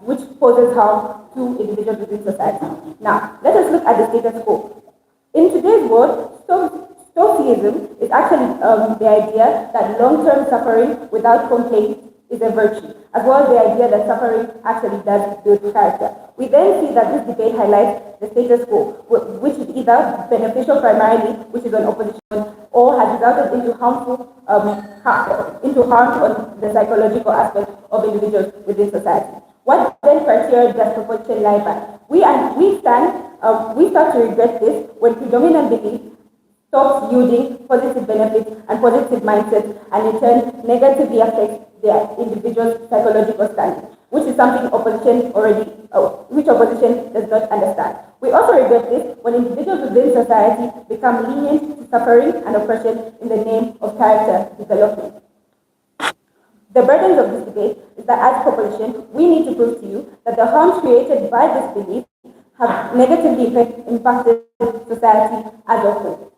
which poses harm to individuals within society. Now, let us look at the status quo. In today's world, Stoicism is actually the idea that long-term suffering without complaint is a virtue, as well as the idea that suffering actually does build character. We then see that this debate highlights the status quo, which is either beneficial primarily, which is on opposition, or has resulted into harm on the psychological aspect of individuals within society. What then criteria does proportion lie by? We start to regret this when predominant belief stops yielding positive benefits and positive mindsets, and in turn negatively affects their individual's psychological standing, which is something which opposition does not understand. We also regret this when individuals within society become lenient to suffering and oppression in the name of character development. The burdens of this debate is that as proposition, we need to prove to you that the harms created by this belief have negatively impacted society as a whole.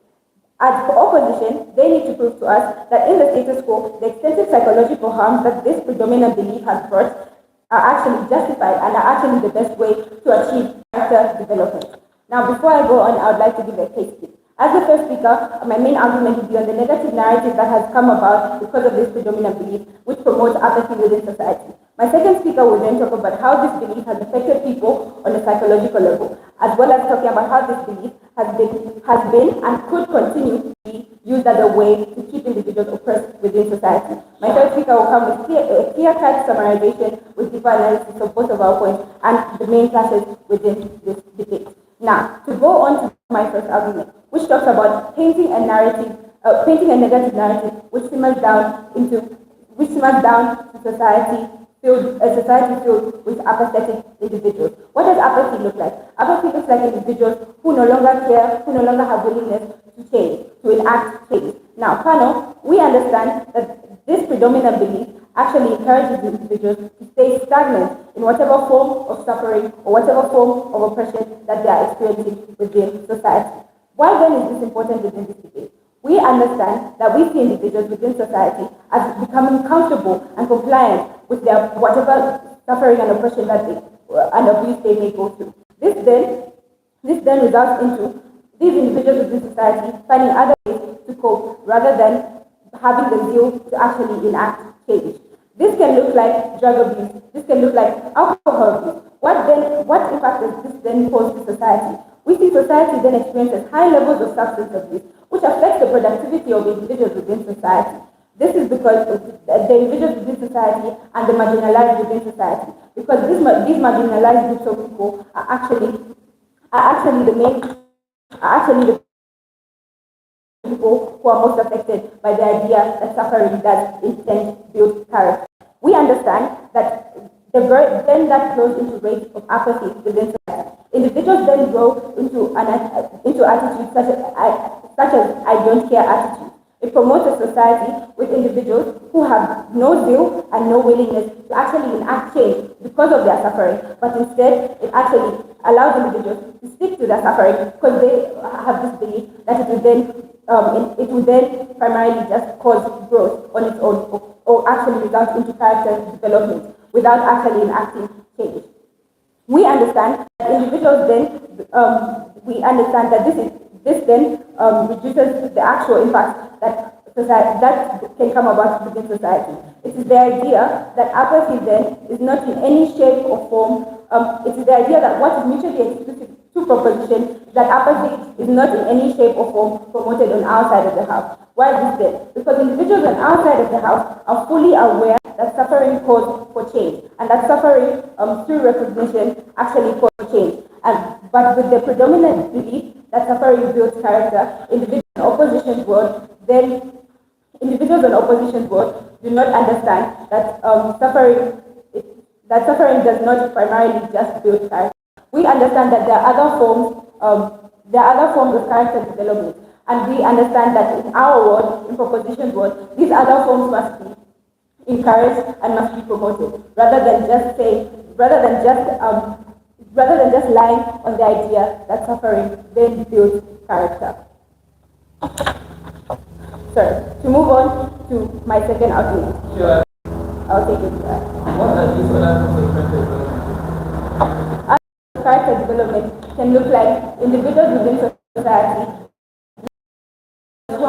As for opposition, they need to prove to us that in the status quo, the extensive psychological harms that this predominant belief has brought are actually justified and are actually the best way to achieve character development. Now, before I go on, I would like to give a case study. As the first speaker, my main argument will be on the negative narrative that has come about because of this predominant belief, which promotes apathy within society. My second speaker will then talk about how this belief has affected people on a psychological level, as well as talking about how this belief has been and could continue to be used as a way to keep individuals oppressed within society. My third speaker will come with a clear-cut summarization with deeper analysis of both of our points and the main classes within this debate. Now, to go on to my first argument, which talks about painting a negative narrative, which simmers down to a society filled with apathetic individuals. What does apathy look like? Apathy looks like individuals who no longer care, who no longer have willingness to change, to enact change. Now, panel, we understand that this predominant belief actually encourages individuals to stay stagnant in whatever form of suffering or whatever form of oppression that they are experiencing within society. Why then is this important within this debate? We understand that we see individuals within society as becoming comfortable and compliant with their whatever suffering and oppression that and abuse they may go through. This then results into these individuals within society finding other ways to cope rather than having the zeal to actually enact change. This can look like drug abuse. This can look like alcohol abuse. What impact does this then pose to society? We see society then experiences high levels of substance abuse, which affects the productivity of individuals within society. This is because the individuals within society and the marginalized within society, because these marginalized groups of people are actually the people who are most affected by the idea that suffering does intend build character. We understand that that grows into rates of apathy within society. Individuals then grow into attitudes such as I don't care attitude. It promotes a society with individuals who have no zeal and no willingness to actually enact change because of their suffering, but instead it actually allows individuals to stick to their suffering because they have this belief that it will then primarily just cause growth on its own or actually result into character development without actually enacting change. We understand that individuals then, we understand that this then reduces the actual impact society, that can come about within society. It is the idea that apathy then is not in any shape or form. It is the idea that what is mutually exclusive to proposition is that apathy is not in any shape or form promoted on our side of the house. Why is this? Because individuals on our side of the house are fully aware that suffering calls for change, and that suffering through recognition actually calls for change. But with the predominant belief that suffering builds character, individuals in opposition world, then individuals in opposition world do not understand that suffering does not primarily just build character. We understand that there are other forms of character development, and we understand that in our world, in proposition world, these other forms must be encouraged and must be promoted, rather than just lying on the idea that suffering then builds character. So, to move on to my second argument. Sure. I'll take it. What are these other forms of Character development can look like individuals within society who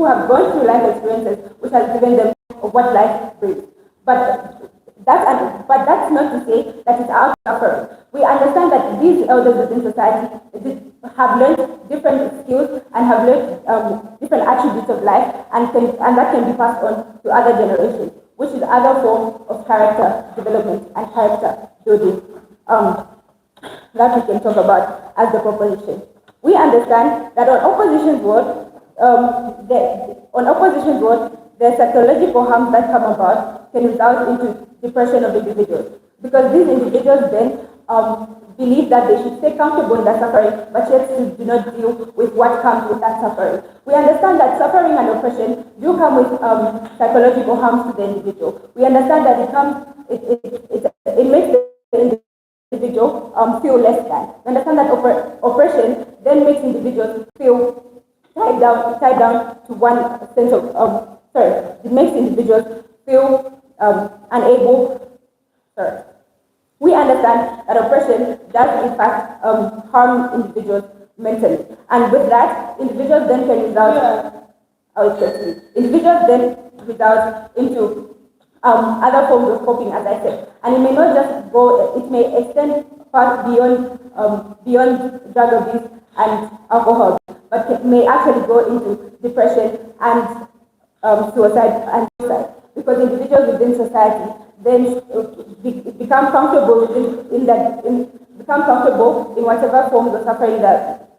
have gone through life experiences which has given them what life brings. But that's not to say that it's our suffering. We understand that these elders within society have learned different skills and have learned different attributes of life, and that can be passed on to other generations, which is other form of character development and character building that we can talk about as the proposition. We understand that on opposition's word, the psychological harms that come about can result into depression of individuals, because these individuals then believe that they should stay comfortable in their suffering, but yet still do not deal with what comes with that suffering. We understand that suffering and oppression do come with psychological harms to the individual. We understand that it makes the individual feel less than. We understand that oppression then makes individuals feel tied down to one sense of it makes individuals feel unable. We understand that oppression does in fact harm individuals mentally, and with that, individuals then can result. Individuals then result into other forms of coping, as I said, and it may not just go. It may extend far beyond drug abuse and alcohol, but may actually go into depression and suicide, because individuals within society then become comfortable in whatever forms of suffering that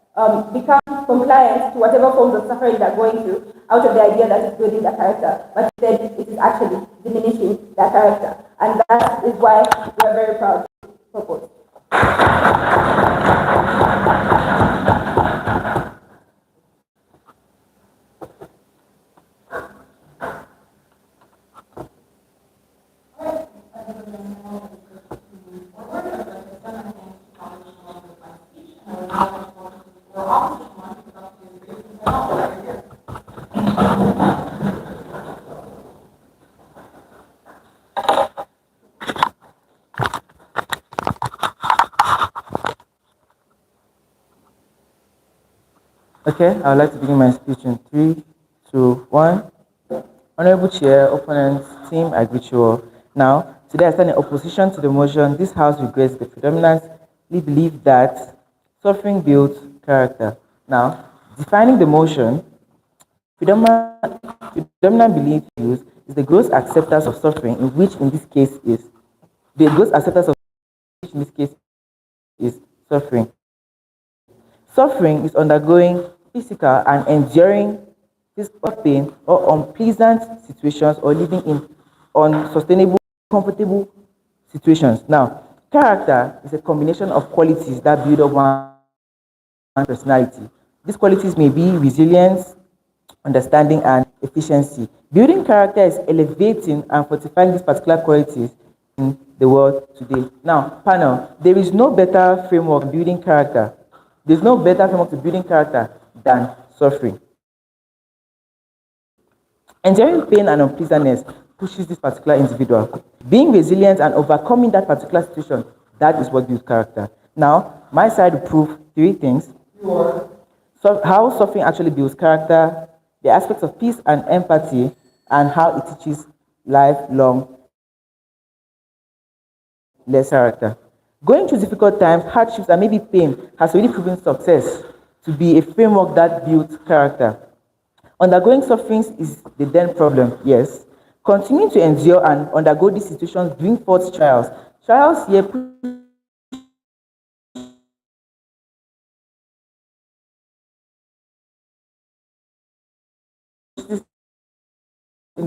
become compliant to whatever forms of suffering they're going through, out of the idea that it's building their character, but instead it is actually diminishing their character, and that is why we are very proud to propose. Okay, I would like to begin my speech in 3, 2, 1. Honorable Chair, opponents, team, I greet you all. Now, today I stand in opposition to the motion. This House regrets the predominantly belief that suffering builds character. Now, defining the motion, predominant belief used is the gross acceptance of suffering, in which in this case is the gross acceptance of which in this case is suffering. Suffering is undergoing physical and enduring physical pain or unpleasant situations, or living in unsustainable, comfortable situations. Now, character is a combination of qualities that build up one personality. These qualities may be resilience, understanding, and efficiency. Building character is elevating and fortifying these particular qualities in the world today. Now, panel, there is no better framework building character. There's no better framework to building character than suffering. Enduring pain and unpleasantness pushes this particular individual. Being resilient and overcoming that particular situation, that is what builds character. Now, my side will prove 3 things. So how suffering actually builds character, the aspects of peace and empathy, and how it teaches lifelong less character. Going through difficult times, hardships, and maybe pain has already proven success to be a framework that builds character. Undergoing sufferings is the then problem, yes. Continuing to endure and undergo these situations bring forth trials. Trials here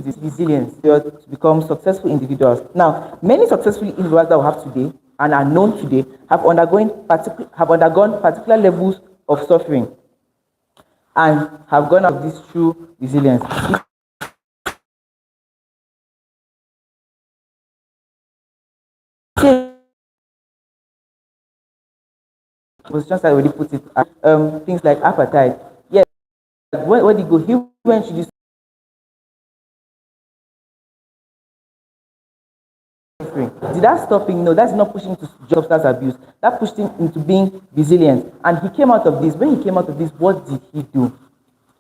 this resilience to become successful individuals. Now, many successful individuals that we have today and are known today have undergone particular levels of suffering and have gone out of this through resilience. Positions I already put it. Things like appetite. Yes, where did he go? He went to this suffering. Did that stop him? No, that's not pushing him to substance abuse. That pushed him into being resilient. And he came out of this. When he came out of this, what did he do?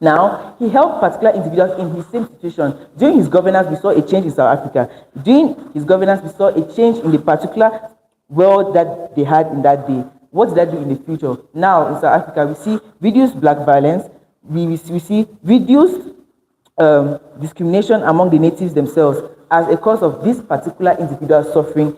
Now, he helped particular individuals in his same situation. During his governance, we saw a change in South Africa. During his governance, we saw a change in the particular world that they had in that day. What did that do in the future? Now, in South Africa, we see reduced black violence. We see reduced discrimination among the natives themselves as a cause of this particular individual suffering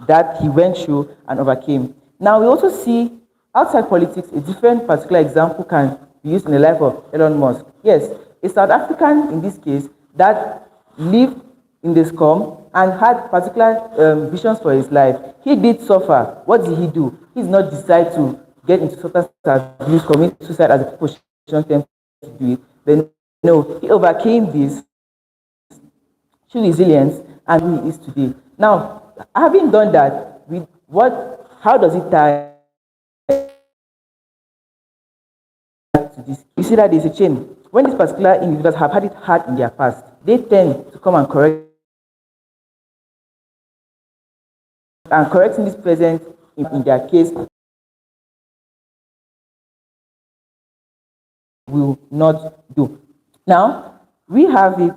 that he went through and overcame. Now, we also see outside politics, a different particular example can be used in the life of Elon Musk. Yes, a South African in this case that lived in the slum and had particular visions for his life. He did suffer. What did he do? He did not decide to get into substance abuse, commit suicide as a people tend to do it. Then no, he overcame this through resilience and who he is today. Now, having done that, with what? How does it tie to this? You see that there's a chain. When these particular individuals have had it hard in their past, they tend to come and correcting this present in their case will not do. Now, we have it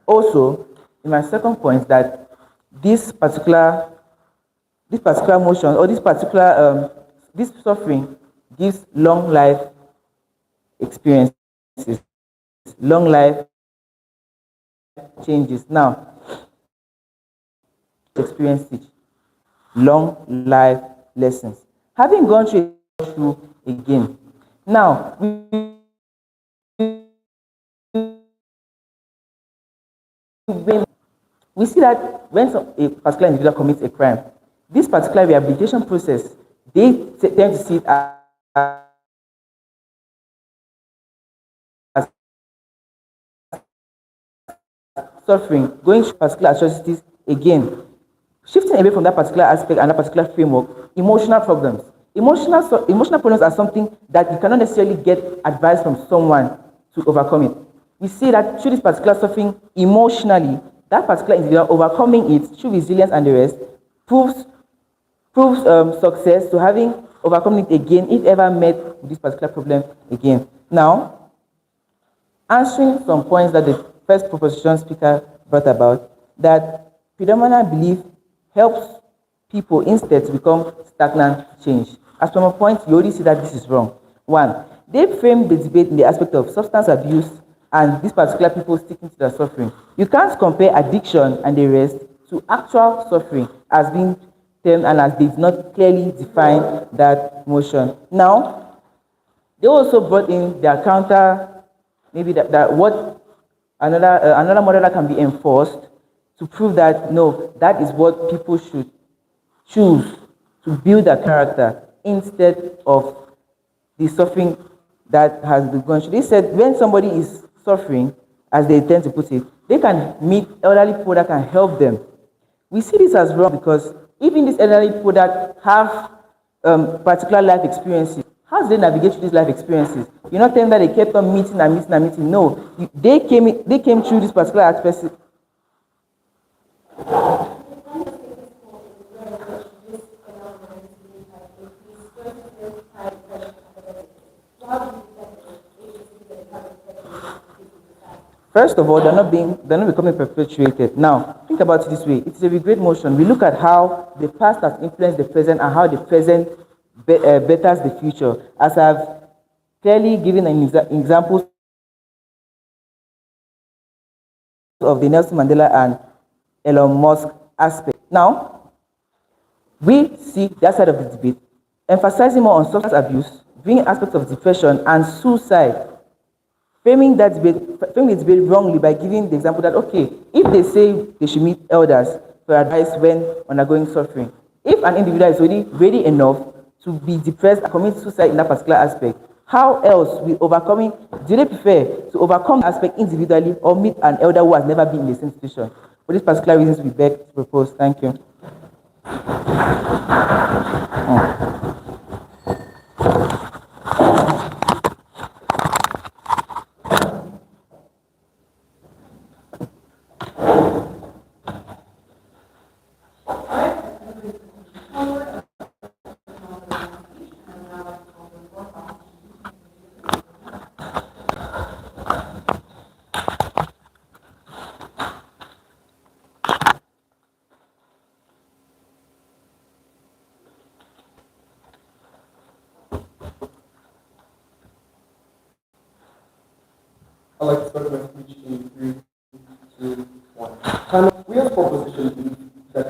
also in my second point that this particular motion or this suffering gives long life experiences, long life changes. Now, experience teach long life lessons. Having gone through again, now we see that when a particular individual commits a crime, this particular rehabilitation process, they tend to see it as suffering, going through particular atrocities again, shifting away from that particular aspect and that particular framework. Emotional problems. Emotional problems are something that you cannot necessarily get advice from someone to overcome it. We see that through this particular suffering emotionally, that particular individual overcoming it through resilience and the rest proves success to having overcome it again if ever met with this particular problem again. Now, answering some points that the first proposition speaker brought about, that predominant belief helps people instead to become stagnant change. As from a point, you already see that this is wrong. One, they frame the debate in the aspect of substance abuse and these particular people sticking to their suffering. You can't compare addiction and the rest to actual suffering as being termed and as they did not clearly define that motion. Now, they also brought in their counter, maybe that what another model that can be enforced to prove that no, that is what people should choose to build their character instead of the suffering that has been gone through. They said when somebody is suffering, as they tend to put it, they can meet elderly people that can help them. We see this as wrong because even these elderly people that have particular life experiences, how do they navigate through these life experiences? You're not telling that they kept on meeting and meeting and meeting. No, they came through this particular aspect. First of all, they're not becoming perpetuated. Now, think about it this way: it's a regret motion. We look at how the past has influenced the present and how the present betters the future. As I've clearly given examples of the Nelson Mandela and Elon Musk aspect. Now, we see that side of the debate, emphasizing more on substance abuse, bringing aspects of depression and suicide, framing the debate wrongly by giving the example that, okay, if they say they should meet elders for advice when undergoing suffering, if an individual is already ready enough to be depressed and commit suicide in that particular aspect, how else will overcoming, do they prefer to overcome the aspect individually or meet an elder who has never been in the same situation? For these particular reasons, we beg to propose. Thank you. I'd like to start my speech in 3, 2, 1. We as proposition believe that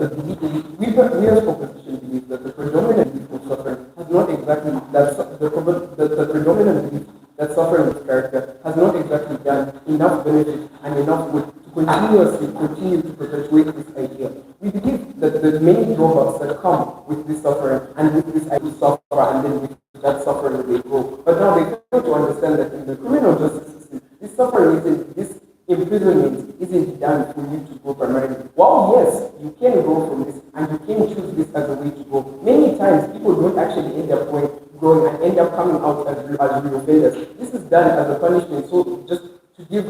we as proposition believe that the predominant belief of suffering has not exactly the predominant belief that suffering is character has not exactly done enough benefit and enough good to continuously continue to perpetuate this idea. We believe that the many drawbacks that come with this suffering and with this idea of suffer and then with that suffering they grow. But now they fail to understand that in the criminal justice system, this suffering isn't, this imprisonment isn't done for you to grow primarily. While yes, you can grow from this and you can choose this as a way to grow, many times people don't actually end up growing and end up coming out as real offenders. This is done as a punishment, so just to give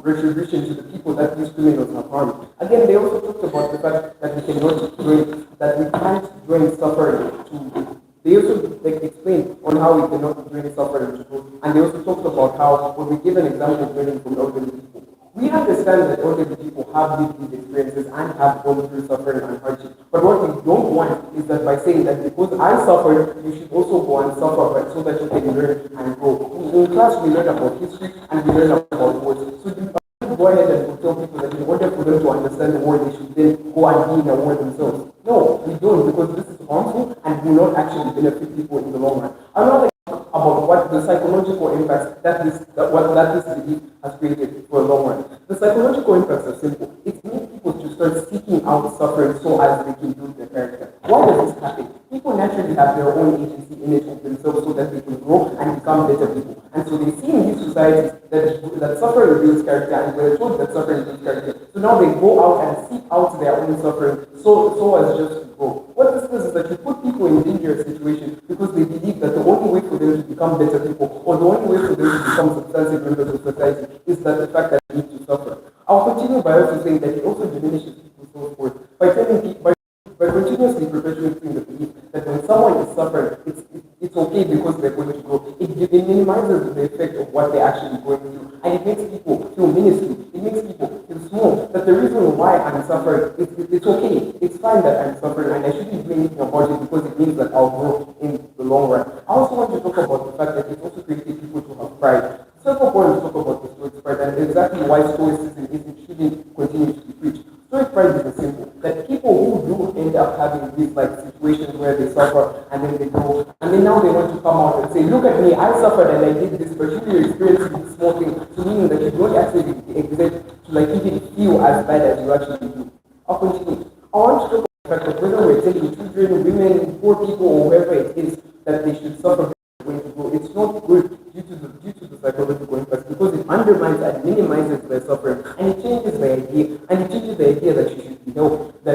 retribution to the people that these criminals have harmed. Again, they also talked about the fact that we cannot join, that we can't join suffering to. They also explained on how we cannot join suffering to growth, and they also talked about how when we give an example of learning from elderly people, we understand that elderly people have lived these experiences and have gone through suffering and hardship. But what we don't want is that by saying that because I suffered, you should also go and suffer, but so that you can learn and grow. In class, we learn about history and we learn about wars. So do go ahead and tell people that in order for them to understand the war, they should then go and be in a war themselves. No, we don't, because this is harmful and will not actually benefit people in the long run. Another about what the psychological impacts that this belief has created for a long run. The psychological impacts are simple. It makes people to start seeking out suffering so as they can build their character. Why does this happen? People naturally have their own agency in it of themselves so that they can grow and become better people. And so they see in these societies that suffering builds character, and they're told that suffering builds character. So now they go out and seek out their own suffering so as just to grow. What this does is that you put people in dangerous situations because they believe that the only way for them to become better people, or the only way for them to become substantive members of society, is that the fact that they need to suffer. I'll continue by also saying that it also diminishes people's self-worth by continuously perpetuating the belief that when someone is suffering, it's okay because they're going to grow. It minimizes the effect of what they're actually going through, and it makes people feel minuscule. It makes people feel small. That the reason why I'm suffering, it's okay. It's fine that I'm suffering, and I shouldn't do anything about it because it means that I'll grow in the long run. I also want to talk about the fact that it also created people to have pride. Several points talk about the Stoic pride and exactly why Stoicism shouldn't continue to be preached. Stoic pride is simple, that people who do end up having these situations where they suffer and then they grow, and then now they want to come out and say, look at me, I suffered and I did this, but you're experiencing this small thing, so meaning that you don't actually exist to even feel as bad as you actually do. I'll continue. I want to talk about the fact that whether we're telling children, women, poor people, or whoever it is, that they should suffer when to grow, it's not good due to the psychological impacts because it undermines and minimizes their suffering, and it changes the idea that you should be helped,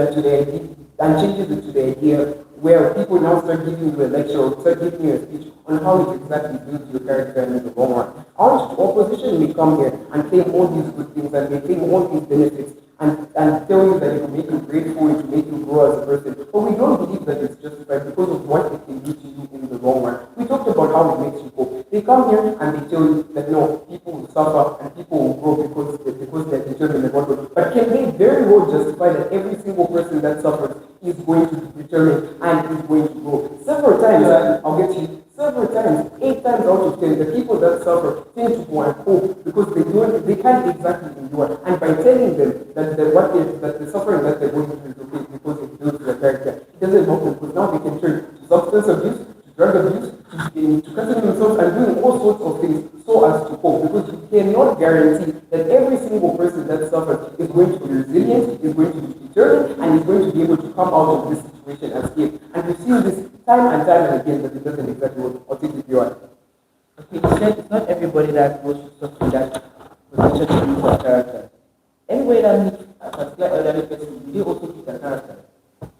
and changes it to the idea where people now start giving you a lecture or start giving you a speech on how it exactly builds your character in the long run. Opposition may come here and claim all these good things and they claim all these benefits, and tell you that it will make you grateful, it will make you grow as a person. But we don't believe that it's justified because of what it can do to you in the long run. We talked about how it makes you grow. They come here and they tell you that no, people will suffer and people will grow because they're determined and whatnot. But can they very well justify that every single person that suffers is going to be determined and is going to grow? Several times, I'll get you. Several times, 8 times out of 10, the people that suffer tend to go and hope because they can't exactly endure. And by telling them that that the suffering that they're going through is okay because it builds their character, it doesn't help them because now they can turn to substance abuse, to drug abuse, to cutting themselves and doing all sorts of things so as to cope. Because you cannot guarantee that every single person that suffers is going to be resilient, is going to be determined, and is going to be able to come out of this situation as safe. And we've seen this time and time and again that it doesn't exactly work. I'll take it beyond. Okay, you said it's not everybody that goes to suffering that potential to build their character. Anybody that meets a particular elderly person, do they also keep their character?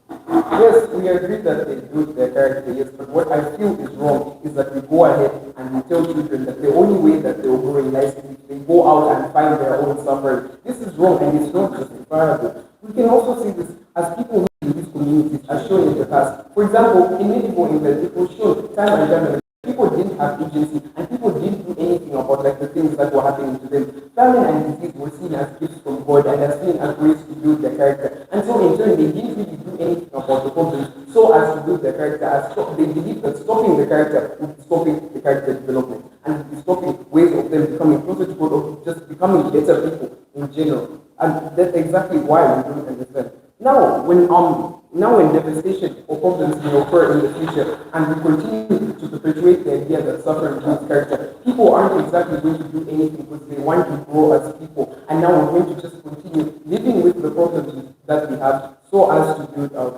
Yes, we agree that they build their character, yes, but what I feel is wrong is that we go ahead and we tell children that the only way that they will grow in life is if they go out and find their own suffering. This is wrong and it's not justifiable. We can also see this as people in these communities as shown in the past. For example, in medieval England, it was shown time and time again people didn't have agency and people didn't do anything about like the things that were happening to them. Famine and disease were seen as gifts from God and as seen as ways to build their character. And so in turn they didn't really do anything about the problems so as to build their character. They believed that stopping the character would be stopping the character development and would be stopping ways of them becoming closer to God or just becoming better people in general. And that's exactly why we don't understand. Now when devastation or problems may occur in the future and we continue to perpetuate the idea that suffering builds character, people aren't exactly going to do anything because they want to grow as people. And now we're going to just continue living with the problems that we have so as to build our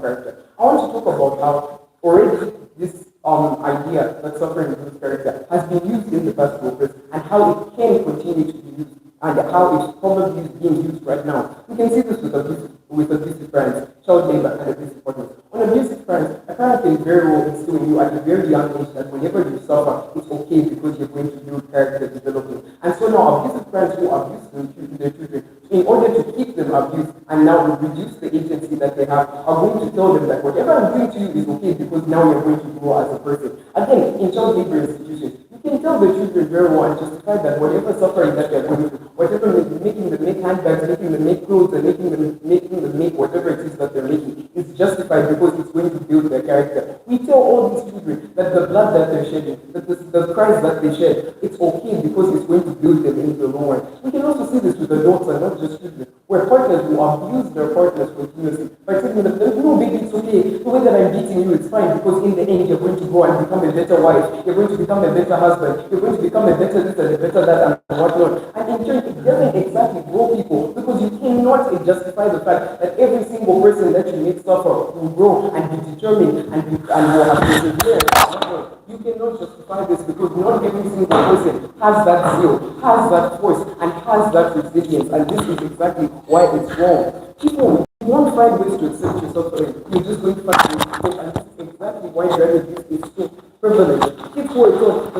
character. I want to talk about how already this idea that suffering builds character has been used in the past progress and how it can continue to be used and how it's probably being used right now. We can see this with abusive parents, child labor, and abusive partners. On abusive parents, a parent can very well instill in you at a very young age that whenever you suffer, it's okay because you're going to build character development. And so now abusive parents who abuse their children, in order to keep them abused and now reduce the agency that they have, are going to tell them that whatever I'm doing to you is okay because now you're going to grow as a person. Again, in child labor institutions, you can tell the children very well and justify that whatever suffering that they're going through, whatever making them make handbags, making them make clothes, and making them make whatever it is that they're making is justified because it's going to build their character. We tell all these children that the blood that they're shedding, that the cries that they shed, it's okay because it's going to build them in the long run. We can also see this with adults and not just children, where partners will abuse their partners continuously by telling them, no baby, it's okay, the way that I'm beating you, it's fine because in the end you're going to go and become a better wife, you're going to become a better husband, you're going to become a better this and a better that and whatnot. And in turn, it doesn't exactly grow people because you cannot justify the fact that every single person that you make suffer will grow and be determined and will have perseverance. You cannot justify this because not every single person has that zeal, has that force, and has that resilience. And this is exactly why it's wrong. People won't find ways to accept your suffering. You're just going to find ways to cope. And this is exactly why drug abuse is so prevalent. Kids who are taught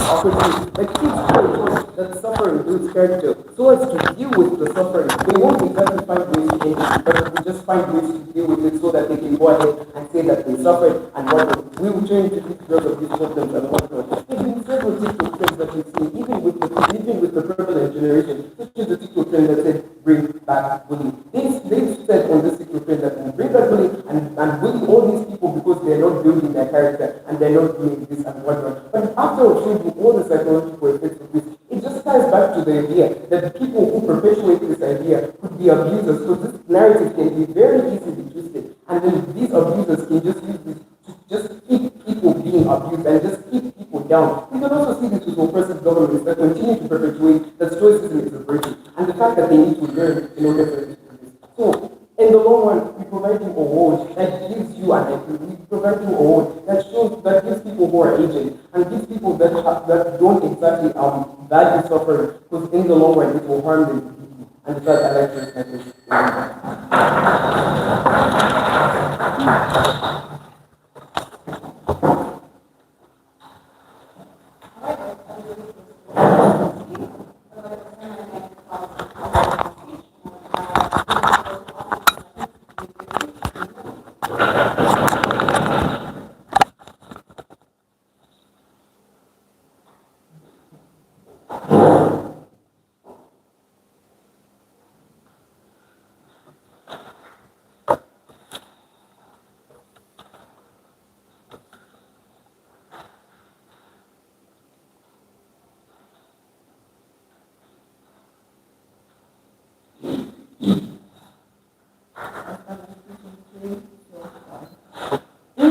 opportunity. Like kids who are taught that suffering builds character, so as to deal with the suffering, they won't exactly find ways to end it, but will just find ways to deal with it so that they can go ahead and say that they suffered and whatnot. We will turn to these drugs of these problems and whatnot. There have been several TikTok trends that we've seen, even with the prevalent generation, such as the TikTok trend that said bring back bullying. They've said on this TikTok trend that we bring back bullying and bully all these people because they're not building their character and they're not doing this and whatnot. But after showing you all the psychological effects of this, it just ties back to the idea that the people who perpetuate this idea could be abusers. So this narrative can be very easily twisted, and then these abusers can just use this to just keep people being abused and just keep people down. We can also see this with oppressive governments that continue to perpetuate that stoicism is a virtue, and the fact that they need to learn in order for it to do this. So in the long run, we provide you a world that gives you an equity. We provide you a world that gives people who are aging and gives people that don't exactly value suffering, because in the long run it will harm them deeply. And the fact I like this message. In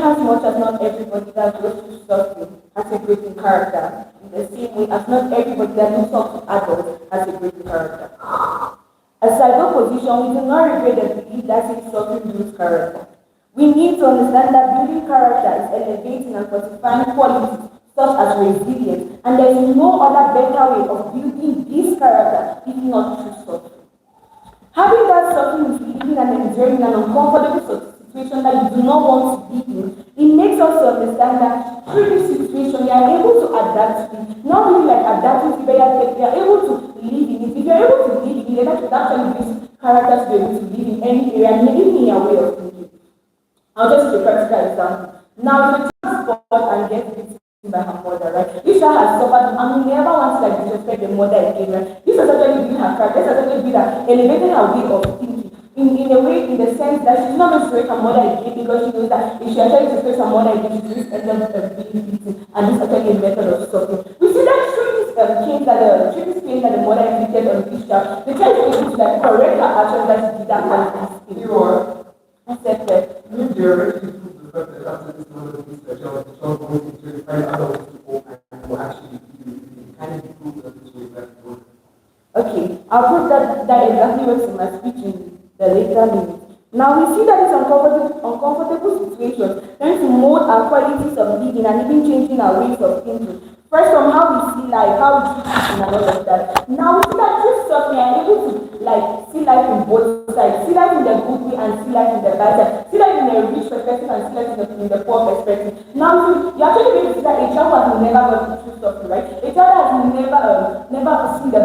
as much as not everybody that goes through suffering has a great character, in the same way as not everybody that looks up to adults has a great character. As cyber position, we do not regret the belief that since suffering builds character. We need to understand that building character is elevating and fortifying qualities such as resilience, and there is no other better way of building this character if not through suffering. Having that suffering is living and enduring an uncomfortable situation that you do not want to be in, it makes us to understand that through this situation you are able to adapt to it. Not really like adapting to it, but you are able to live in it. If you are able to live in it, that should actually build character to be able to live in any area and even in your way of thinking. I'll just give a practical example. Now, if a child is born and gets beaten by her mother, right? This child has suffered and we never want to like disrespect the mother again, right? This has actually been her character. This has actually been her elevating her way of thinking. In a way, in the sense that she's not going to disrespect her mother again because she knows that if she actually disrespects her mother again, she will end up being beaten. And this is actually a method of suffering. We see that through this pain that the mother inflicted on this child, the child is able to like correct her actions that she did that kind of thing. You are. Accepted. If they already prove the fact that after this moment of this, the child goes into the find adults to go and will actually kind of prove that this way that it works. Okay, I'll prove that exactly works in my speech in the later minutes. Now we see that this uncomfortable situation tends to mold our qualities of living and even changing our ways of thinking. First, from how we see life, how we see it and all of that. Now we see that through suffering, we are able to like see life in both sides, see life in the good way and see life in the bad side, see life in the rich perspective and see life in the poor perspective. Now you actually going to see that a child has never gone through suffering, right? A child has never seen the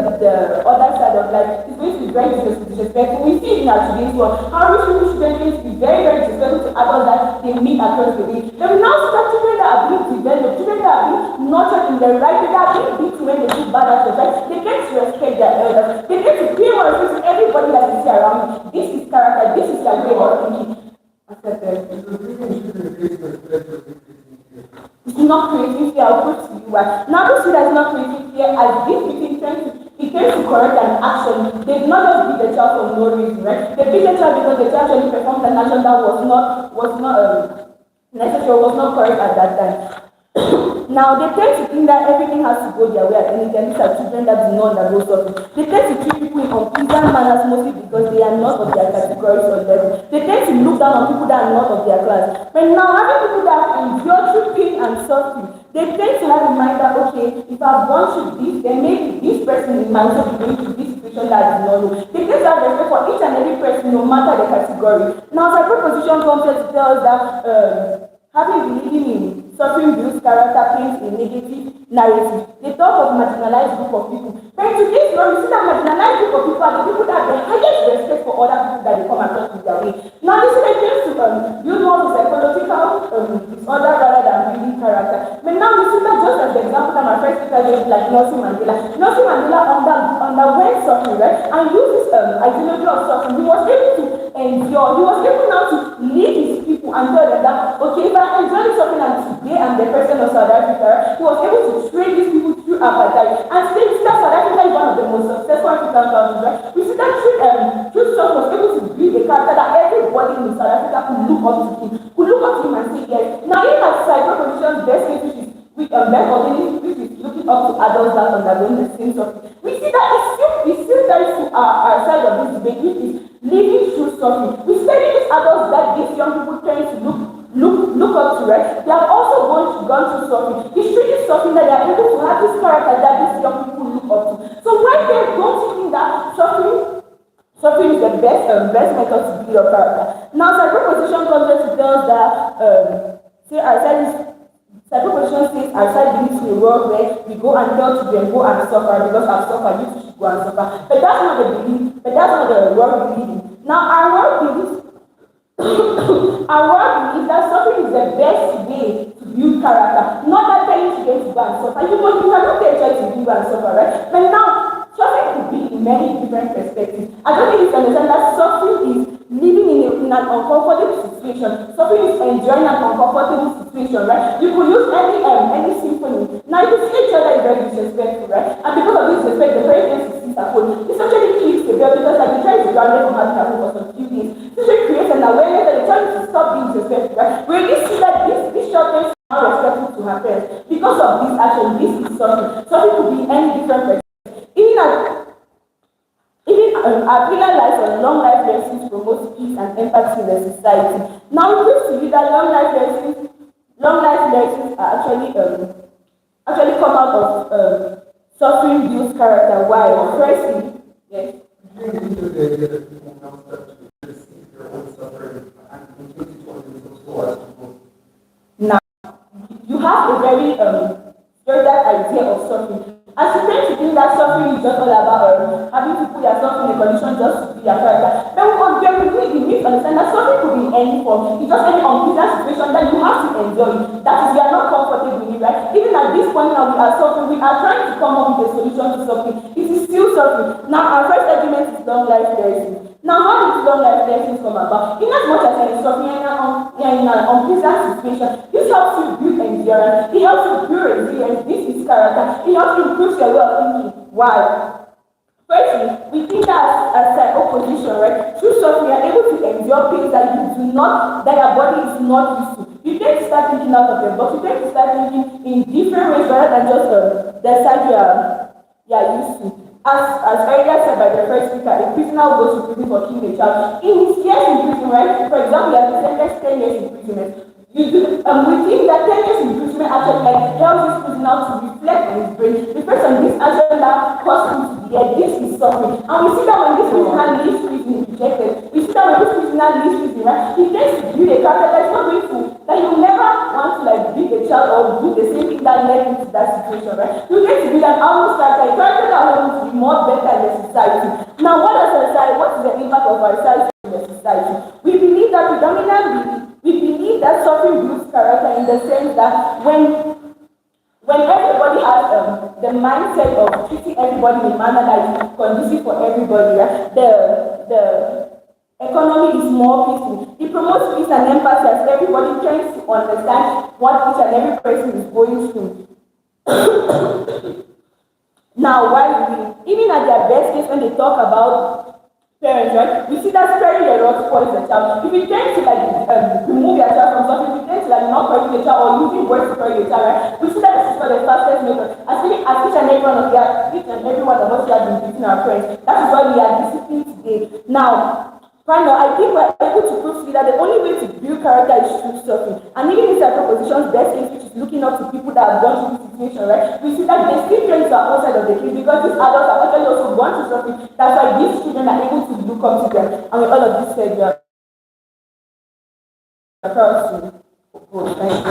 other side of life. It's going to be very disrespectful. We see it in our today's world how rich people children going to be very, very disrespectful to adults that they meet across the way. Then we now see that children that are being developed, children that are being nurtured in the right way, that are being beaten when they do bad actions, right? They get to respect their elders. They get to pay more respect to everybody that they see around me. This is character. This is their way of thinking. It's not creating fear. I'll put to you why. Now this fear is not creating fear as this between it tends to correct an action. They did not just beat the child for no reason, right? They beat the child because the child actually performed an action that was not necessary, was not correct at that time. Now they tend to think that everything has to go their way at any time. These are children that do not undergo suffering. They tend to treat people in unpleasant manners mostly because they are not of their categories or level. They tend to look down on people that are not of their class. But now having people that endure through pain and suffering, they tend to have in mind that okay, if I've gone through this, then maybe this person in my also be going through this situation that I do not know. They tend to have respect for each and every person, no matter the category. Now, the proposition comes here to tell us that having been living in suffering builds character, paints a negative narrative. They talk of marginalized group of people. But in today's world, we see that marginalized group of people are the people that have the highest respect for other people that they come across with their way. Now, this is a case to build more of a psychological disorder rather than building character. But now we see that just as the example that my first speaker gave, like Nelson Mandela. Nelson Mandela underwent suffering, right? And used this ideology of suffering. He was able to endure. He was able now to lead his people and tell them that, okay, if I enjoy this suffering and today I'm the president of South Africa, he was able to train these people through apartheid. And today we see that South Africa is one of the most successful African countries, right? We see that through suffering was able to build a character that everybody in South Africa could look up to him and say yes. Now if as cyber position's best case, which is which is looking up to adults that undergoing the same suffering, we see that it's still very to our side of this debate, which is living through suffering. We study these adults that these young people tend to look up to, right? They have also gone through suffering. It's really suffering that they are able to have this character that these young people look up to. So why then don't you think that suffering is the best method to build your character? Now, psychoposition comes here to tell us that psychoposition says outside believes in a world where we go and tell children go and suffer because I've suffered, you should go and suffer. But that's not the belief. But that's not the world we live in. Now, our world believes that suffering is the best way to build character. Not that telling children to go and suffer. You cannot tell children to do endure and suffer, right? But now, suffering could be in many different perspectives. I don't think you can understand that suffering is living in an uncomfortable situation. Suffering is enjoying an uncomfortable situation, right? You could use any symphony. Now you see each other is very disrespectful, right? And because of this respect, the very thing to see at home. This actually keeps the girl because like the child is grounded from having a home for some few days. This actually creates an awareness that the child needs to stop being disrespectful, right? We really see that this shortness is not respectful to her parents. Because of this action, this is suffering. Suffering could be any different person. Even at our pillar life on long life lessons promotes peace and empathy in the society. Now it proves to you that long life lessons are actually come out of suffering builds character. Why? Firstly, yes. Do you agree with the idea that people now start to receive their own suffering and continue to themselves so as to go? Now you have a very further idea of suffering. As you tend to think that suffering is just all about having to put yourself in a condition just to be your character, then we need to understand that suffering could be in any form. It's just any unpleasant situation that you have to enjoy. That is, we are not comfortable with it, right? Even at this point now, we are suffering. We are trying to come up with a solution to suffering. It is still suffering. Now, our first argument is long life lessons. Now, how does long life lessons come about? In as much as you are suffering in an unpleasant situation, this helps you build endurance. It helps you build resilience. This is character. It helps you improve your way of thinking. Why? Firstly, we think that as an opposition, right? Through suffering, you are able to endure pains that your body is not used to. You tend to start thinking out of the box. You tend to start thinking in different ways rather than just the side you are used to. As earlier said by the first speaker, a prisoner will go to prison for killing a child. In his years in prison, right? For example, you have sentenced 10 years imprisonment. We think that 10 years imprisonment actually helps this prisoner to reflect on his brain, reflect on this action that caused him to be here. This is suffering. And we see that when this prisoner leaves prison, is rejected. We see that when this prisoner leaves prison, right? He tends to build a character that is not going to, that you never want to beat a child or do the same thing that led him to that situation, right? You get to build an almost character, a character that wants to be more better in the society. Now, what is the impact of our society in the society? We believe that suffering builds character in the sense that when everybody has the mindset of treating everybody in a manner that is conducive for everybody, right? The economy is more peaceful. It promotes peace and empathy as everybody tries to understand what each and every person is going through. Now, even at their best case, when they talk about parents, right? We see that sparing the rod spoils the child. If you tend to remove your child from something, if you tend to not correct the child or using words to correct the child, right? We see that this is not the fastest method. As each and every one of us have been beating our parents. That is why we are disciplined today. Now, Brandon, I think we're able to prove to you that the only way to build character is through suffering. And even in certain positions, best case, which is looking up to people that have gone through this situation, right? We see that the still parents are outside of the case because these adults have actually also gone through suffering. That's why these children are able to look up to them. And with all of this said, we are proud to go. Thank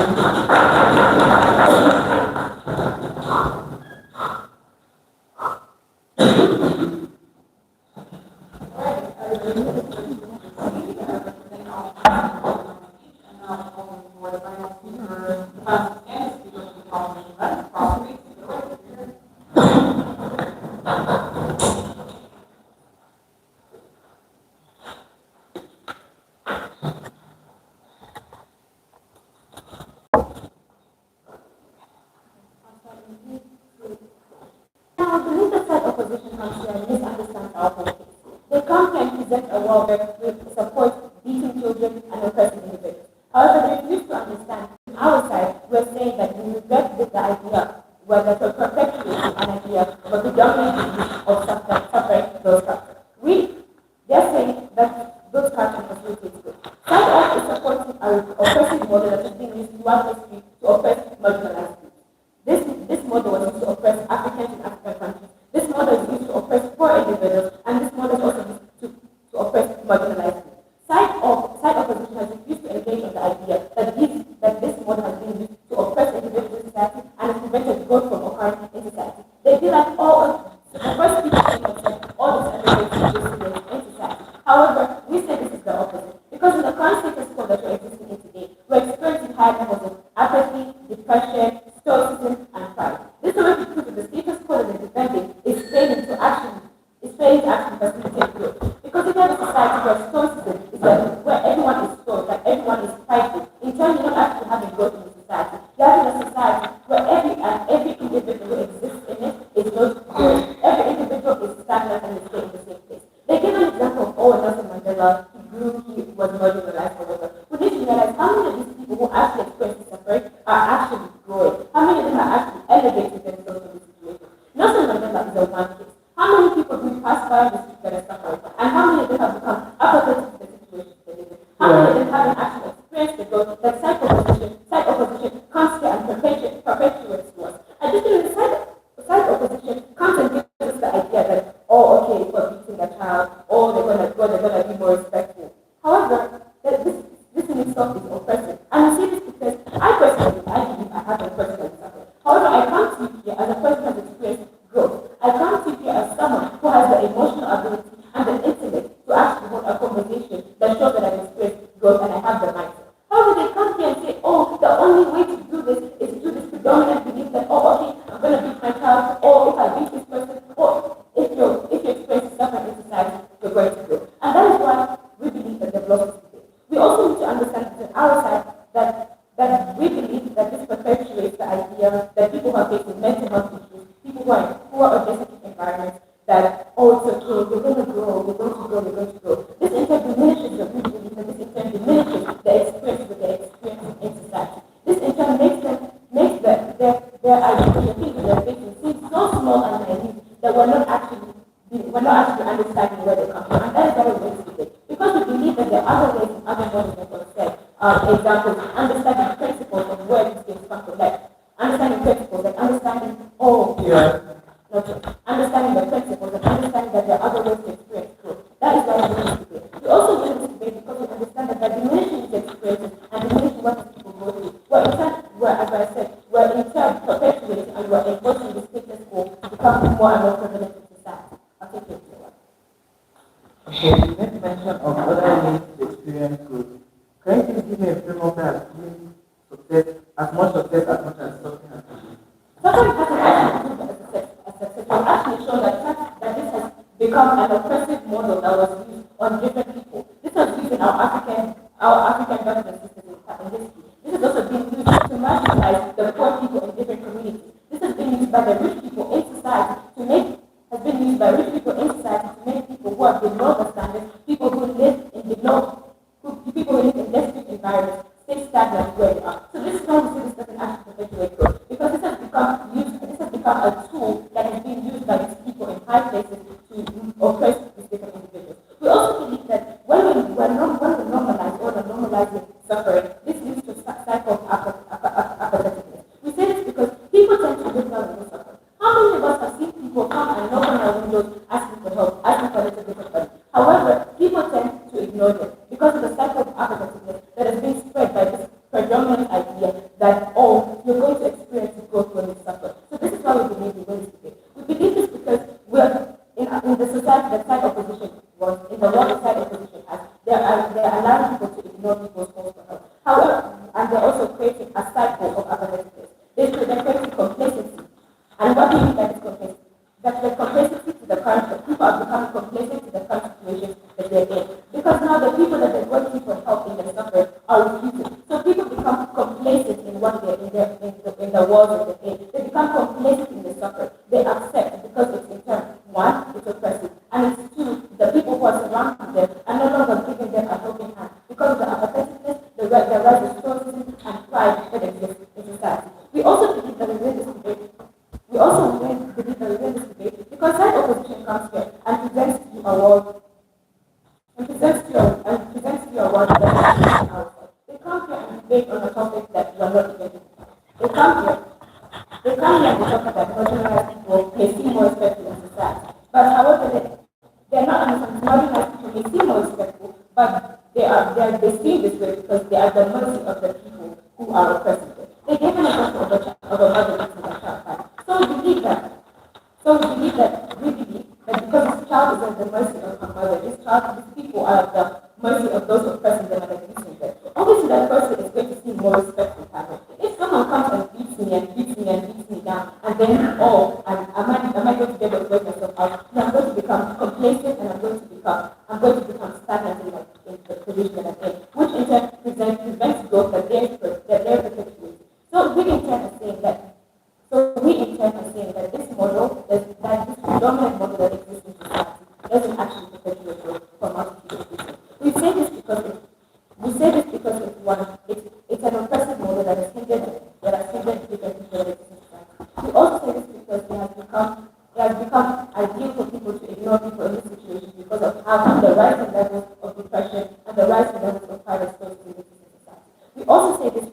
Now, the later side opposition comes here and misunderstands our politics. They come here and present a world with support beating children and oppressing individuals. However, they refuse to understand. On our side, we're saying that we regret the idea, whether to perpetuate an idea of a predominant use of suffering those characters. They're saying that those characters facilitate good. Side off is supporting an oppressive model that is being used throughout history to oppress marginalized groups. This model was used to oppress Africans in African countries. This model is used to oppress poor individuals, and this model is also used to oppress marginalized groups. Side opposition has refused to engage on the idea that this model has been used to oppress individuals in society and has prevented growth from occurring in society. They feel like the first speaker said all the celebrations in society. However, we say this is the opposite. Because in the current status quo that we're existing in today, we're experiencing high levels of apathy, depression, stoicism, and pride. This is what we prove that the status quo rather than defending, is failing to actually facilitate growth. Because if you have a society where stoicism is where everyone is stoic, like everyone is prideful, in turn you're not actually having growth in the society. You're having a society where every individual who exists in it is not growing. Every individual is stagnant and is staying in the same place. They give an example of Nelson Mandela, he grew, he was marginalized, whatever. We need to realize how many of these people who actually experience suffering are actually growing. How many of them are actually elevating themselves in this situation? Nelson Mandela is a one case. How many people do pass by the street that are suffering? And how many of them have become apathetic to the situation they live in? How many of them haven't actually experienced the growth that side opposition comes here and perpetuates to us? Additionally, side opposition comes and gives us the idea that, oh, okay, for beating a child, oh, they're gonna be more respectful. However, this in itself is oppressive. And I say this because I believe I haven't personally suffered. However, I come to you here as a person who has experienced growth. I come to you here as someone who has the emotional ability and the intellect to actually hold a conversation that shows that I've experienced growth and I have the mindset. However, they come here and say, oh, the only way to do this is to do this predominant belief that, oh, okay, I'm going to beat my child, or if I beat this person, or if you experience suffering in society, you're going to grow. And that is why we believe that they've lost this debate. We also need to understand that on our side that we believe that this perpetuates the idea that people who are facing mental health issues, people who are in destitute environments, that, oh, it's okay, we're going to grow, we're going to grow, we're going to grow. This in turn diminishes the people, because this in turn diminishes the experience that they're experiencing in society. This in turn makes their idea, the things that they're facing seem so small and naive that we're not actually understanding where they come from. And that is very realistic. Because we believe that there are other ways and other models that were said. Examples, understanding principles of where these things come from, like understanding principles, like understanding, understanding the principles and understanding that there are other ways to experience growth. That is why we need this debate. We also need this debate because we understand that by diminishing these experiences and diminishing what these people go through, as I said, we're in turn perpetuating and we're enforcing the status quo to become more and more prevalent in society. I'll take it to one. Okay, you made mention of other ways to experience growth. Can you please give me a framework that success, as much as something has to be? Suffering hasn't actually proved as success. We've actually shown that this has become an oppressive model that was used on different people. This was used in our African government system in history. This has also been used to marginalize the poor people in different communities. This has been used by the rich people in society to make people who are below the standards, people who live in destitute environments, stay stagnant where they are. So this is how we see this doesn't actually perpetuate growth, because this has become a tool that is being used by these people in high places to oppress these different individuals. We also believe that when we normalize or normalizing suffering, this leads to a cycle of apatheticness. We say this because people tend to live well in suffering. How many of us have seen people come and knock on our windows asking for help, asking for a little bit of money? However, people tend to ignore them because of the cycle of apatheticness that has been spread by this predominant idea that, oh, you're going to experience growth when you suffer. So this is why we believe we win this debate. We believe this because we're in the society that side opposition wants, in the world that side opposition has, they're allowing people to ignore people's calls for help. However, and they're also creating a cycle of apatheticness. They're creating complacency. And what do you mean by this complacency? That the complacency to the current, that people are becoming complacent to the current situation that they're in. Because now the people that they're going to for help in their suffering are refusing. So people become complacent in what they're in the world that they're in. They become complacent in the suffering. They accept because it's in turn, one, it's oppressive. And it's two, the people who are surrounding them are no longer giving them a helping hand. Because of the apatheticness, the rise of stoicism and pride that exists in society. We also believe that we win this debate. We also believe that we win this debate because side opposition comes here and presents to you a world that is outside. They come here and debate on a topic that you are not even. They come here and they talk about marginalized people may seem more respectful in society. But however, they're not understanding. Marginalized people may seem more respectful, but they seem this way because they are the mercy of the people who are oppressing them. They gave an example of a mother eating a child pie. So we believe that because this child is at the mercy of her mother, these people are at the mercy of those oppressing them and abusing them. Obviously, that person is going to see more respect from family. If someone comes and beats me down, and then, a going to be able to work myself out, and I'm going to become complacent, and I'm going to become stagnant in the position that I'm in, which in turn prevents growth that they're perpetuating. So we in turn are saying that this model, that this dominant model that exists in society, doesn't actually perpetuate growth for a multitude of reasons. We say this because it's one, it's an oppressive model that has hindered different people that exist in society. We also say this because it has become ideal for people to ignore people in this situation because of how the rising levels of depression and the rising levels of private social in society. We also say this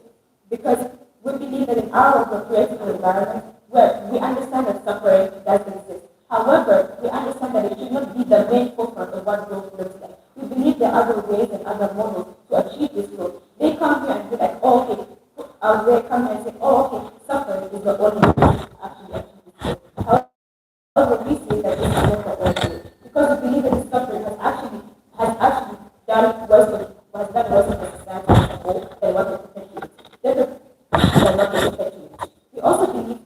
because we believe that in our world we're creating an environment where we understand that suffering does exist. However, we understand that it should not be the main forefront of what growth looks like. We believe there are other ways and other models to achieve this growth. They come here and be like, oh, okay, they come here and say, oh, okay, suffering is the only way to actually achieve this growth. However, we see that this is not the only way because we believe that this suffering has actually done worse for society as a whole than what it perpetuates. Than what it perpetuates. We also believe,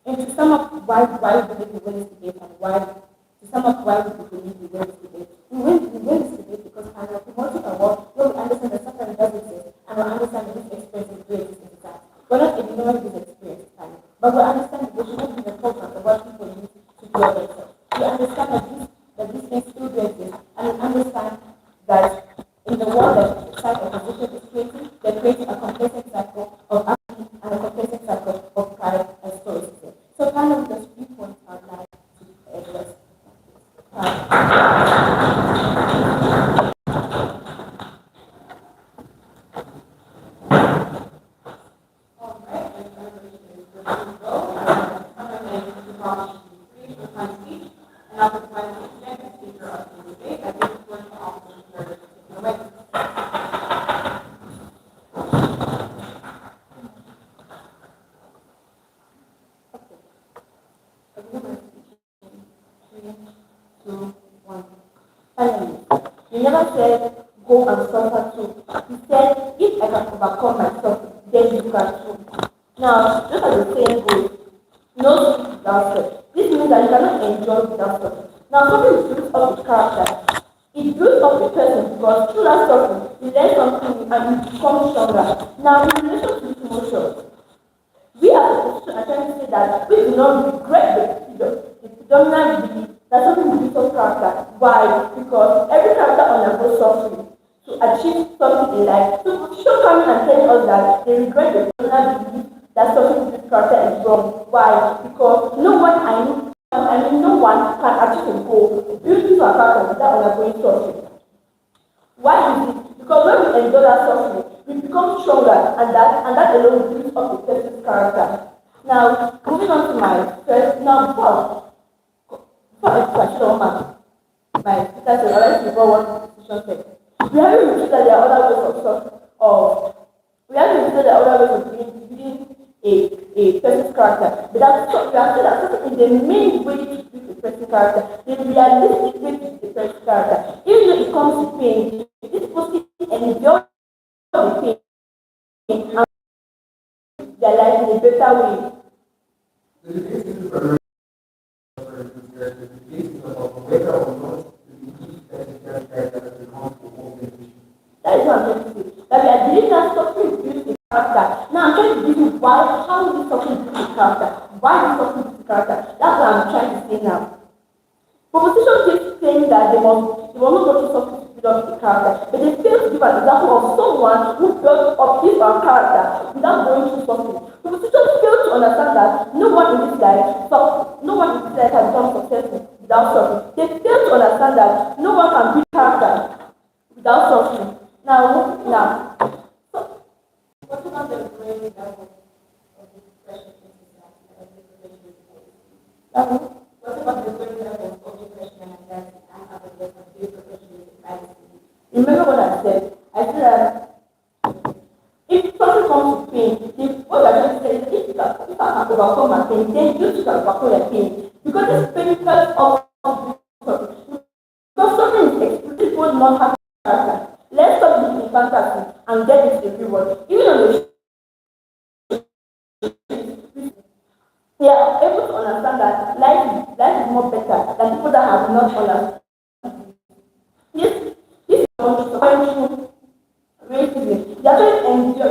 and to sum up why we believe we win this debate and why we believe we win this debate, we win this debate because we are promoting a world where we understand that suffering does exist and we understand that this experience do exist in society. We're not ignoring this experience, but we understand that we should not be the forefront of what people use to grow themselves. We understand that these things still do exist, and we understand that in the world that society opposition is creating, they're creating a complacent cycle of action and a complacent cycle of pride and stoicism. So kind of those few points I'd like to address. Finally, he never said, go and suffer too. He said, if I can overcome myself, then you can too. Now, just as the saying goes, no sweet without sweat. This means that you cannot enjoy without suffering. Now, suffering builds up the character. It builds up the person because through that suffering, you learn something and you become stronger. Now, in relation to emotions, we as a position are trying to say that we do not regret the predominant belief that something will build up character. Why? Because every character undergoes suffering to achieve something in life. So position coming and telling us that they regret the predominant belief that something builds character is wrong. Why? Because no one can achieve a goal, build into a character without undergoing suffering. Why is it? Because when we endure that suffering, we become stronger, and that alone builds up the person's character. Now, moving on to my first, now before I touch on my sister said, I like to go what the decision said. We haven't realized that there are other ways we haven't realized that there are other ways of building a person's character. But we have said that suffering is the main way to build a person's character, the realistic way to build a person's character. Even though it comes with pain, this person and endure the pain and their life in a better way. The debate is the debate is about whether or not the belief that the character has become for all beneficial. That is what I'm trying to say. That we are believing that suffering builds a character. Now I'm trying to give you how this suffering builds a character. Why this suffering builds a character? That's what I'm trying to say now. Proposition keeps saying that they will not go to suffering to build up a character, but they fail to give an example of someone who built up his or her character without going through suffering. Proposition fails to understand that no one in this life has become successful without suffering. They fail to understand that no one can build character without suffering. Now, so what about the growing level of depression in society? What about the growing level of depression and anxiety and other ways of being professionally privacy? Remember what I said? I said that if something comes to pain, what you're trying to say is if I can overcome my pain, then you can overcome your pain. Because this pain first of because something is explicit will not have character. Let's stop living in fantasy and get into the real world. Even on the they are able to understand that life is life more better than people that have not understood. This is going through racism. They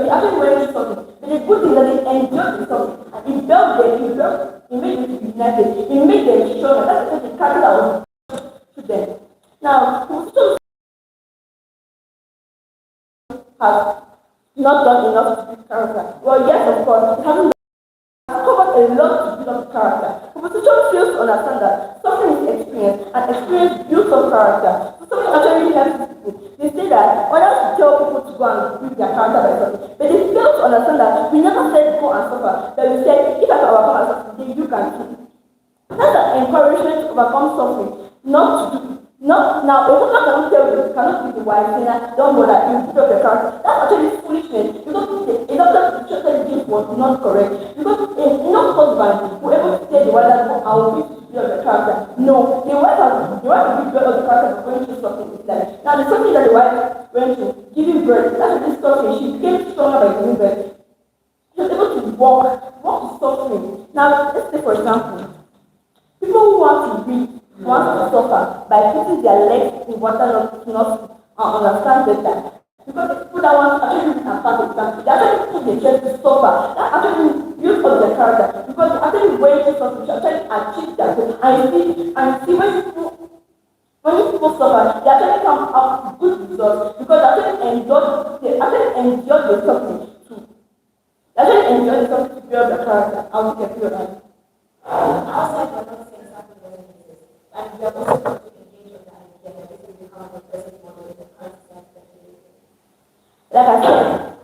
actually went through something. But the good thing that they endured the something. And it built them, it made them united, it made them stronger. That's the character that was to them. Now, we still have not done enough to build character. Well, yes, of course, it hasn't covered a lot to build up character. Proposition fails to understand that suffering is experience, and experience builds up character. So something actually helps people. They say that others tell people to go and build their character by suffering, but they fail to understand that we never said go and suffer, but we said if I can overcome and suffer, then you can too. That's an encouragement to overcome suffering, not to do. Not now, a woman cannot tell you, cannot be the wife, saying that don't bother, you put up your character. That's actually foolishness because a doctor treated this was not correct. Because enough husband who able to tell the wife that I will be build up the character. No, the wife will be build up the character for going through something in his life. Now the something that the wife went through, giving birth, that's really suffering. She became stronger by giving birth. She was able to walk is suffering. Now let's say for example, people who want to read want to suffer by putting their legs in water not understand better. Because people that want to actually read and pass exam, they actually put their chest to suffer. That actually builds up their character. Because they actually went through something to actually achieve that goal. And see when people suffer, they actually come up with good results because they actually enjoy the suffering too. They actually enjoy the suffering to build their character. I will get you right. Outside, we're not saying something doesn't exist. And we are also going to engage with that idea that this will become a present model with the current society. Like I said,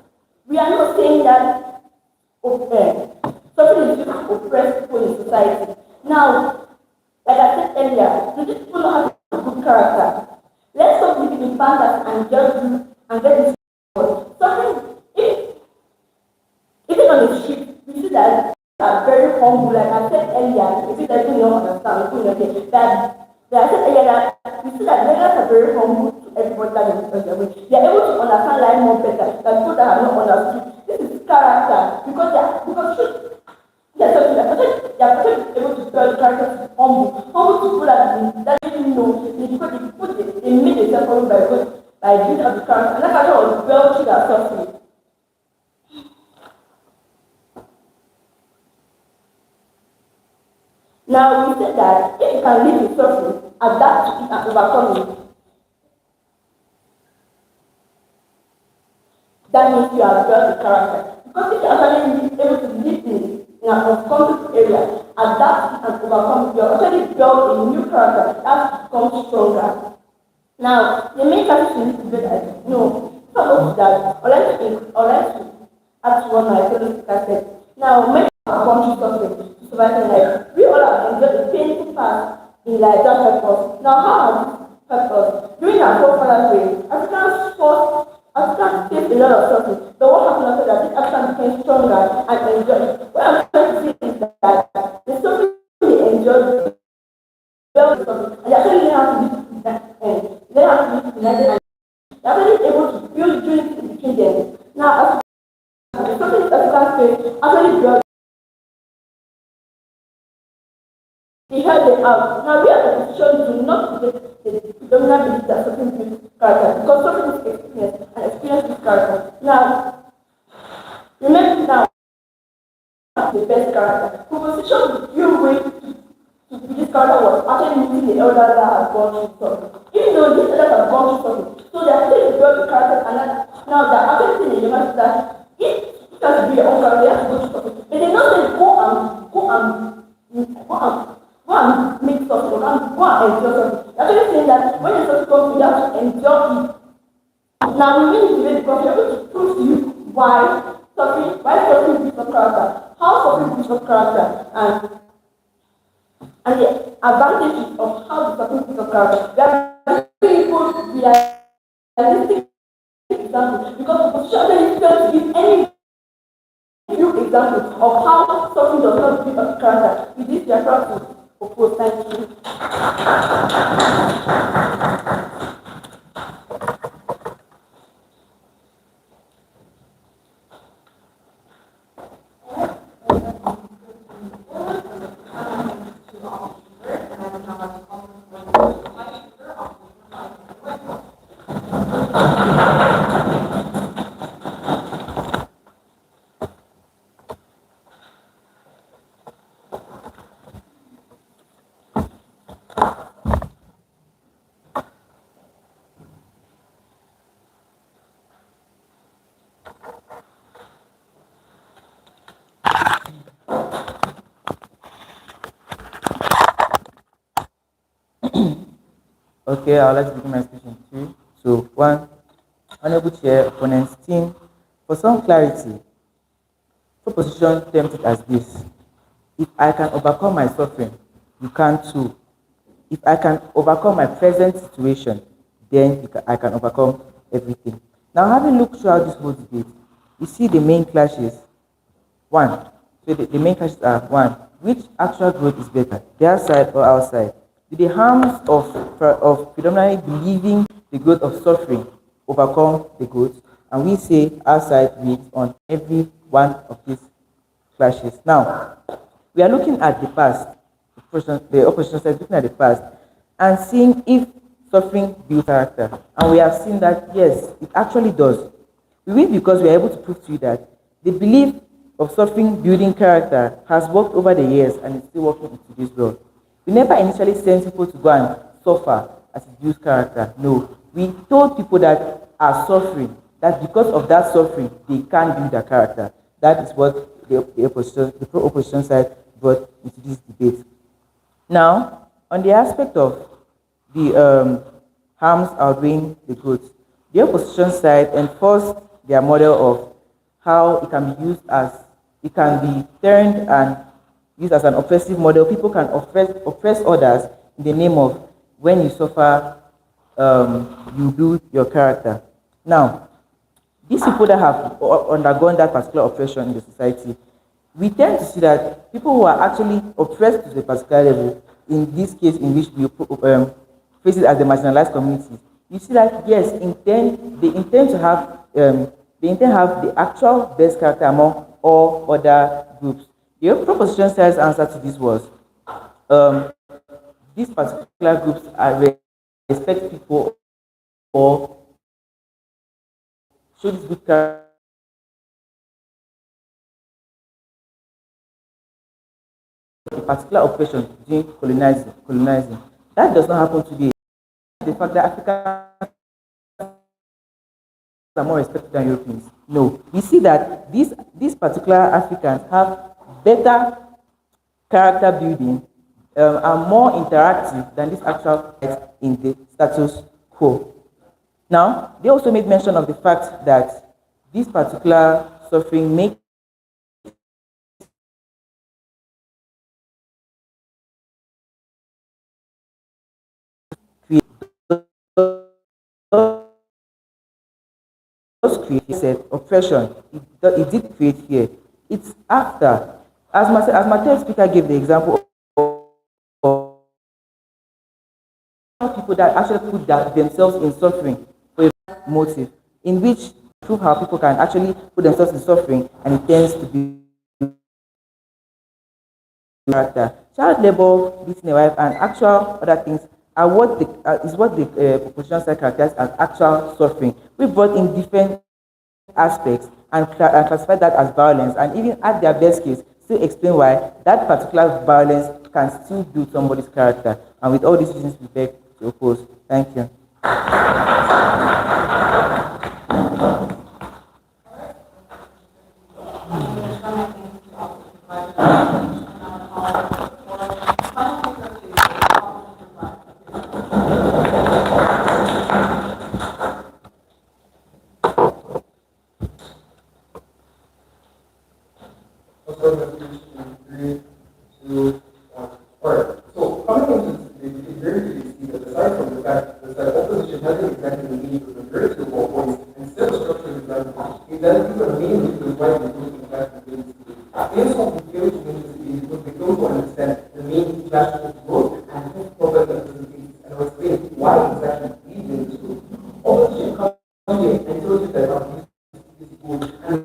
we are not saying that suffering is just to oppress people in society. Now, like I said earlier, do these people not have a good character? Let's stop living in fantasy and just do and get this forward. Suffering, even on the street, we see that are very humble, like I said earlier, if you don't understand, that I said earlier that we see that beggars are very humble to everybody that is their way. They are able to understand life more better than people that have not understood. This is character because they are able to build character to humble people that didn't know they made themselves by giving up the character, and that character was well to their suffering. Now we said that if you can live with suffering, adapt to it and overcome it, that means you have built the character. Because if you are actually able to live in an uncomfortable area, adapt to it and overcome it, you are actually built a new character that becomes stronger. Now, the main character you need to build as no, it's not that. I'd like to ask what my fellow speaker said. Now, many have gone through suffering to survive in life. We all have enjoyed the painful past in life that helped us. Now, how has this helped us? During our forefathers' reign, Africans faced a lot of suffering. But what happened after that? This African became stronger and enjoyed. What I'm trying to say is that the suffering they enjoyed, and they actually learn how to live united, and they are actually able to build unity between them. Now, as something African face actually built. He held them out. Now we are in a position to not get the dominant belief that something builds character because something is experience and experience is character. Now, remember now the best character. Proposition with you way to be this character was actually meeting the elders that have gone through something. Even though these elders have gone through something, so they are actually built the character and now they are actually saying in the university that if you have to be your own character, you have to go through something. But they don't say go and make something, go and enjoy something. They're actually saying that when the something comes, you have to enjoy it. Now we really debate because we're able to prove to you why suffering builds up character, how suffering builds up character, and the advantages of how the suffering builds up character. We are very realistic examples because the position actually fails to give any few examples of how suffering does not build up character. With this, we are proud to propose. Thank you. Okay, I would like to begin my speech in three. So, one, Honorable Chair, opponents, team, for some clarity, proposition terms it as this. If I can overcome my suffering, you can too. If I can overcome my present situation, then I can overcome everything. Now, having looked throughout this whole debate, you see the main clashes. One, so the main clashes are one, which actual growth is better, their side or our side? Do the harms of predominantly believing the growth of suffering overcome the growth? And we say our side wins on every one of these clashes. Now, we are looking at the past, the opposition side is looking at the past and seeing if suffering builds character. And we have seen that yes, it actually does. We win because we are able to prove to you that the belief of suffering building character has worked over the years and is still working into this world. We never initially sent people to go and suffer as it builds character. No, we told people that are suffering that because of that suffering they can build their character. That is what the pro-opposition side brought into this debate. Now, on the aspect of the harms outweighing the goods, the opposition side enforced their model of how it can be used as it can be turned and used as an oppressive model. People can oppress others in the name of when you suffer, you build your character. Now, these people that have undergone that particular oppression in the society, we tend to see that people who are actually oppressed to a particular level, in this case in which we face it as the marginalized communities, you see that yes, they intend to have the actual best character among all other groups. The proposition side's answer to this was um, these particular groups are respect people or show this good character a particular oppression during colonizing. That does not happen today. The fact that Africans are more respected than Europeans. No. We see that these particular Africans have better character building and more interactive than this actual in the status quo. Now, they also made mention of the fact that this particular suffering makes create just create said oppression. It did create fear. It's after, as my third speaker gave the example of people that actually put themselves in suffering for a motive, in which prove how people can actually put themselves in suffering and it tends to be character. Child labor, beating a wife, and actual other things are what the proposition side characterizes as actual suffering. We brought in different aspects and classify that as violence and even at their best case still explain why that particular violence can still build somebody's character. And with all these reasons we beg to oppose. Thank you. Let's go to speech in three, two, one. Alright, so coming into this debate, it's very clear to see that aside from the fact that the opposition hasn't exactly engaged with majority of all points and still structured example, is that these are main reasons why they don't in fact engage this debate. They also fail to make this debate because they fail to understand the main clash of growth and whose problem that this is. And I'll explain why exactly we did this group. Opposition comes here and tells you that this group and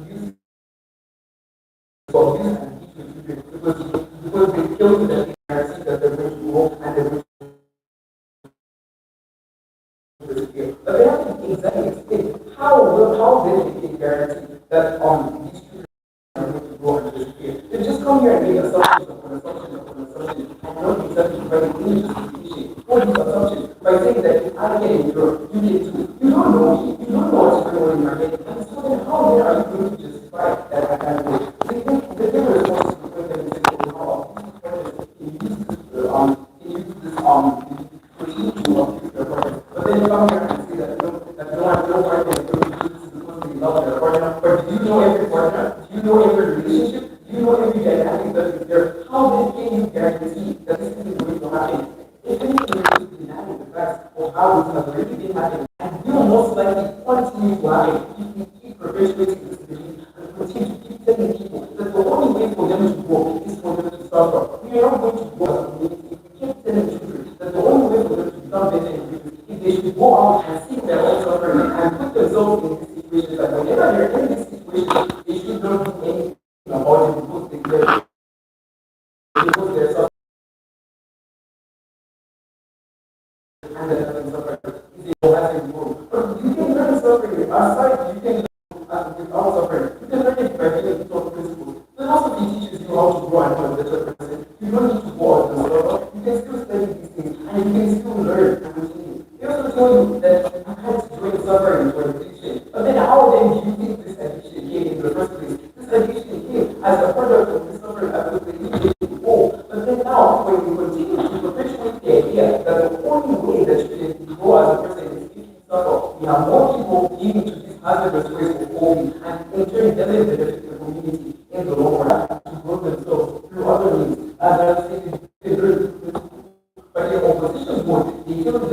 use for this and teach the children because they feel that they are seeing that they're going to go and they're going to disappear. But they have to exactly explain how then they can guarantee that these children are going to go and disappear. They just come here and make assumptions upon assumption upon assumption and not exactly providing any justification for these assumptions by saying that if I get a girl, you get two. You don't know me, you don't know what's going on in my head. And so then how then are you going to justify that I can't go? They were responsible for them and say, oh, how can use this continue to abuse their partner. But then you come here and say that you don't have no partner, that you do this is because they love their partner. But do you know every partner? Do you know every relationship? Do you know every dynamic that is there? How then can you guarantee that this isn't going to happen? If anything, you need to deny the facts of how it has already been happening and will most likely continue to happen if we keep perpetuating this belief and continue to keep telling people that the only way for them to grow is for them to suffer. We are not going to grow as a community if we keep telling children that the only way for them to become better individuals is they should go out and seek their own suffering and put themselves in these situations. That whenever they're in this situation, they should not do anything about it because they're suffering and they're having suffering. If they go as they grow. But you can learn suffering aside, you can without suffering. You can learn it by doing it on principles. Philosophy teaches you how to grow and become a better person. You don't need to go out and suffer. You can still study these things and you can still learn and continue. They also tell you that you can't join suffering to addiction. But then how then do you think this addiction came in the first place? This addiction came as a product of the suffering that was created before. But then now, when you continue to perpetuate the idea that the only way that you can grow as a person is if you suffer, we have more people giving to this hazardous ways of coping, and in turn doesn't benefit the community in the long run to grow themselves through other means. As I was saying, but in opposition mode, they feel that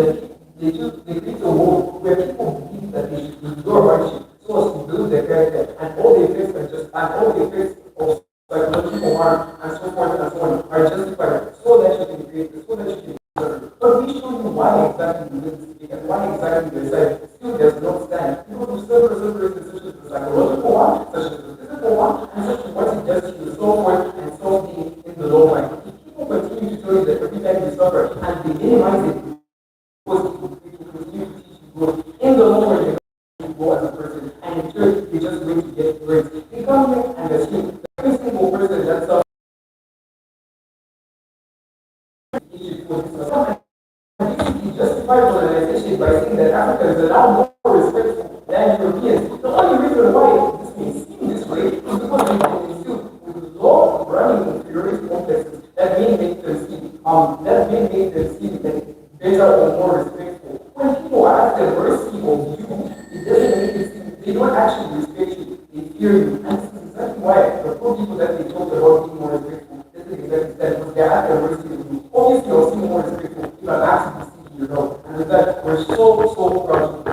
they create a world where people believe that they should endure hardship so as to build their character, and all the effects are just and all the effects of psychological harm and so forth and so on are justified so that you can create so that you can learn. But we show you why exactly we make this mistake and why exactly the side still does not stand. Because we still separate such as the psychological one, such as the physical one, and such as what it does to you so forth and so being in the long run. If people continue to tell you that every time you suffer and they minimize it because it will continue to teach you growth, in the long run you go as a person and in turn you're just going to get grades. They come here and assume that every single person that suffers issue for this basically justified colonization by saying that Africans are now more respectful than Europeans. The only reason why this may seem this way is because they have been instilled with law of running inferiority complexes that may make them seem like better or more respectful. When people ask the mercy of you, it doesn't make it seem they don't actually respect you, they fear you. And this is exactly why the poor people that they talk about being more respectful doesn't exactly stand because they're at the mercy of you. Obviously, I'll seem more respectful if I'm actually seeking your help. And with that, we're so proud to be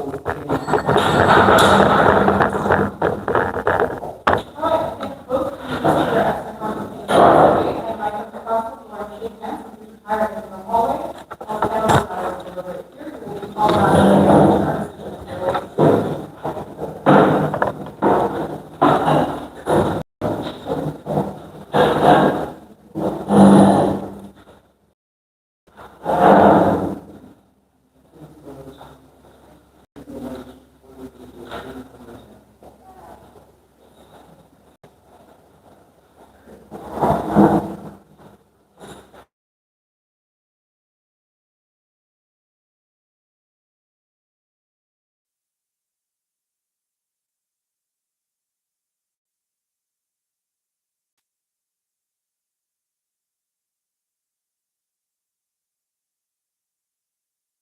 Alright, thank both of you for your excellent contributions today. I'd like Mr. Constable to shake hands with Mr. Tyler in the hallway.